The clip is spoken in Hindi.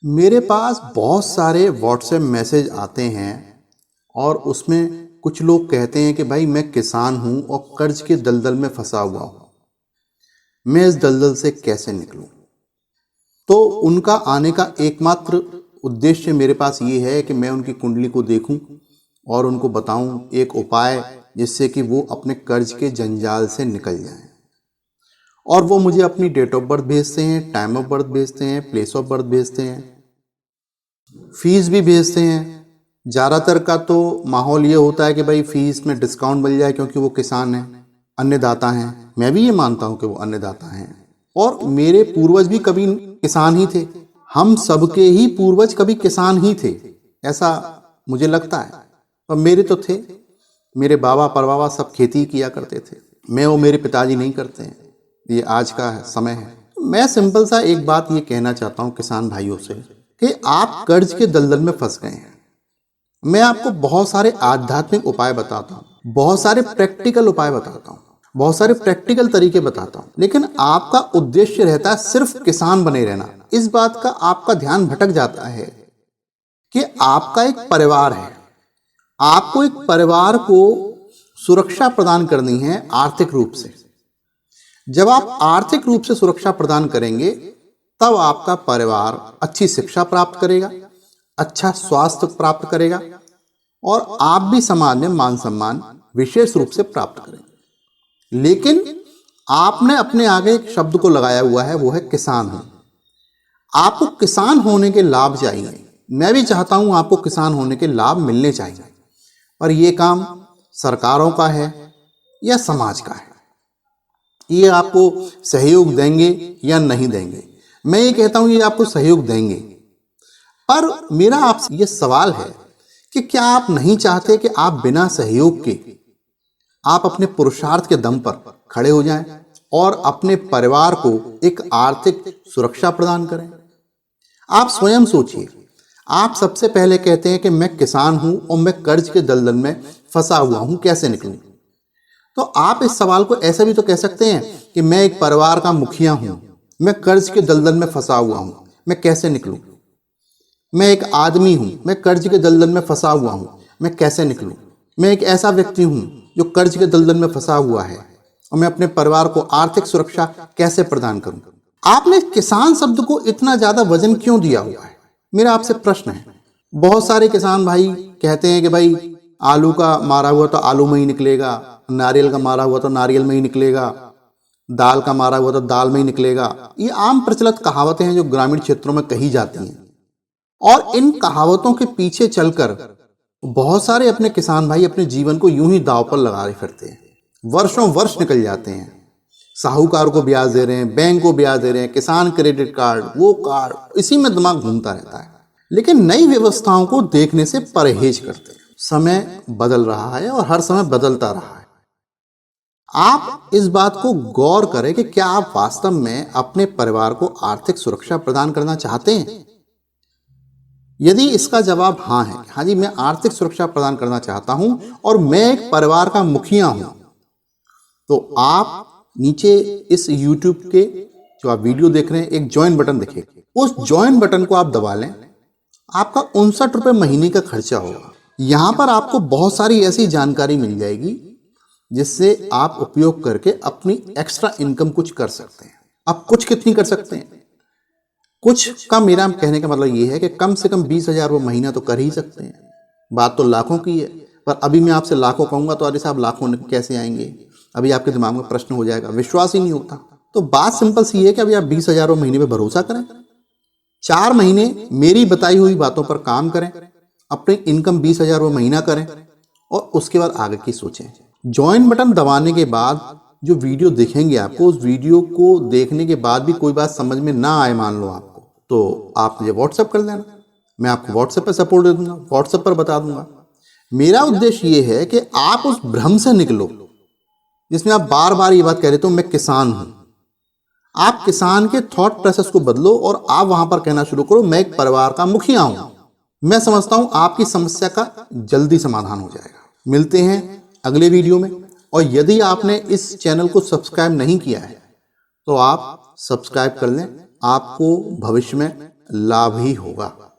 मेरे पास बहुत सारे व्हाट्सएप मैसेज आते हैं और उसमें कुछ लोग कहते हैं कि भाई मैं किसान हूं और कर्ज के दलदल में फंसा हुआ हूं, मैं इस दलदल से कैसे निकलूं। तो उनका आने का एकमात्र उद्देश्य मेरे पास ये है कि मैं उनकी कुंडली को देखूं और उनको बताऊं एक उपाय जिससे कि वो अपने कर्ज के जंजाल से निकल जाएं। और वो मुझे अपनी डेट ऑफ बर्थ भेजते हैं, टाइम ऑफ बर्थ भेजते हैं, प्लेस ऑफ बर्थ भेजते हैं, फीस भी भेजते हैं। ज़्यादातर का तो माहौल ये होता है कि भाई फीस में डिस्काउंट मिल जाए क्योंकि वो किसान हैं, अन्नदाता हैं। मैं भी ये मानता हूँ कि वो अन्नदाता हैं और मेरे पूर्वज भी कभी किसान ही थे। हम सबके ही पूर्वज कभी किसान ही थे, ऐसा मुझे लगता है। और मेरे तो थे, मेरे बाबा परबाबा सब खेती किया करते थे। मैं और मेरे पिताजी नहीं करते हैं, ये आज का समय है। मैं सिंपल सा एक बात ये कहना चाहता हूँ किसान भाइयों से कि आप कर्ज के दलदल में फंस गए हैं। मैं आपको बहुत सारे आध्यात्मिक उपाय बताता हूँ, बहुत सारे प्रैक्टिकल उपाय बताता हूँ, बहुत सारे प्रैक्टिकल तरीके बताता हूँ, लेकिन आपका उद्देश्य रहता है सिर्फ किसान बने रहना। इस बात का आपका ध्यान भटक जाता है कि आपका एक परिवार है, आपको एक परिवार को सुरक्षा प्रदान करनी है आर्थिक रूप से। जब आप आर्थिक रूप से सुरक्षा प्रदान करेंगे तब आपका परिवार अच्छी शिक्षा प्राप्त करेगा, अच्छा स्वास्थ्य प्राप्त करेगा और आप भी समाज में मान सम्मान विशेष रूप से प्राप्त करेंगे। लेकिन आपने अपने आगे एक शब्द को लगाया हुआ है, वो है किसान हूं। आपको किसान होने के लाभ चाहिए। मैं भी चाहता हूं आपको किसान होने के लाभ मिलने चाहिए, पर यह काम सरकारों का है या समाज का है, ये आपको सहयोग देंगे या नहीं देंगे। मैं ये कहता हूं ये आपको सहयोग देंगे, पर मेरा आपसे ये सवाल है कि क्या आप नहीं चाहते कि आप बिना सहयोग के आप अपने पुरुषार्थ के दम पर खड़े हो जाएं और अपने परिवार को एक आर्थिक सुरक्षा प्रदान करें। आप स्वयं सोचिए, आप सबसे पहले कहते हैं कि मैं किसान हूं और मैं कर्ज के दलदल में फंसा हुआ हूं, कैसे निकलूं। तो आप इस सवाल को ऐसा भी तो कह सकते हैं कि मैं एक परिवार का मुखिया हूं, मैं कर्ज के दलदल में फंसा हुआ हूं, मैं कैसे निकलूं। मैं एक आदमी हूं, मैं कर्ज के दलदल में फंसा हुआ हूं, मैं कैसे निकलूं। मैं एक ऐसा व्यक्ति हूं जो कर्ज के दलदल में फंसा हुआ है और मैं अपने परिवार को आर्थिक सुरक्षा कैसे प्रदान करूं। आपने किसान शब्द को इतना ज्यादा वजन क्यों दिया हुआ है, मेरा आपसे प्रश्न है। बहुत सारे किसान भाई कहते हैं कि भाई आलू का मारा हुआ तो आलू में ही निकलेगा, नारियल का मारा हुआ तो नारियल में ही निकलेगा, दाल का मारा हुआ तो दाल में ही निकलेगा। ये आम प्रचलित कहावतें हैं जो ग्रामीण क्षेत्रों में कही जाती हैं और इन कहावतों के पीछे चलकर बहुत सारे अपने किसान भाई अपने जीवन को यूं ही दांव पर लगा फिरते हैं। वर्षों वर्ष निकल जाते हैं, साहूकार को ब्याज दे रहे हैं, बैंक को ब्याज दे रहे हैं, किसान क्रेडिट कार्ड, वो कार्ड, इसी में दिमाग घूमता रहता है, लेकिन नई व्यवस्थाओं को देखने से परहेज करते हैं। समय बदल रहा है और हर समय बदलता रहा है। आप इस बात को गौर करें कि क्या आप वास्तव में अपने परिवार को आर्थिक सुरक्षा प्रदान करना चाहते हैं। यदि इसका जवाब हाँ है, हाँ जी मैं आर्थिक सुरक्षा प्रदान करना चाहता हूं और मैं एक परिवार का मुखिया हूं, तो आप नीचे इस YouTube के जो आप वीडियो देख रहे हैं एक ज्वाइन बटन दिखेगा, उस ज्वाइन बटन को आप दबा लें। आपका 59 रुपये महीने का खर्चा होगा। यहां पर आपको बहुत सारी ऐसी जानकारी मिल जाएगी जिससे आप उपयोग करके अपनी एक्स्ट्रा इनकम कुछ कर सकते हैं। अब कुछ कितनी कर सकते हैं, कुछ का मेरा कहने का मतलब ये है कि कम से कम 20,000 रुपये महीना तो कर ही सकते हैं। बात तो लाखों की है, पर अभी मैं आपसे लाखों कहूंगा तो अरे साहब लाखों कैसे आएंगे, अभी आपके दिमाग में प्रश्न हो जाएगा, विश्वास ही नहीं होता। तो बात सिंपल सी है कि अभी आप 20,000 रुपये महीने पे भरोसा करें, 4 महीने मेरी बताई हुई बातों पर काम करें, अपनी इनकम 20,000 रुपये महीना करें और उसके बाद आगे की सोचें। ज्वाइन बटन दबाने के बाद जो वीडियो देखेंगे आपको, उस वीडियो को देखने के बाद भी कोई बात समझ में ना आए मान लो आपको, तो आप मुझे व्हाट्सएप कर लेना, मैं आपको व्हाट्सएप पर सपोर्ट दे दूंगा, व्हाट्सएप पर बता दूंगा। मेरा उद्देश्य ये है कि आप उस भ्रम से निकलो जिसमें आप बार बार ये बात कह रहे हो मैं किसान हूं। आप किसान के थॉट प्रोसेस को बदलो और आप वहां पर कहना शुरू करो मैं एक परिवार का मुखिया हूं। मैं समझता हूं आपकी समस्या का जल्दी समाधान हो जाएगा। मिलते हैं अगले वीडियो में, और यदि आपने इस चैनल को सब्सक्राइब नहीं किया है तो आप सब्सक्राइब कर लें। आपको भविष्य में लाभ ही होगा।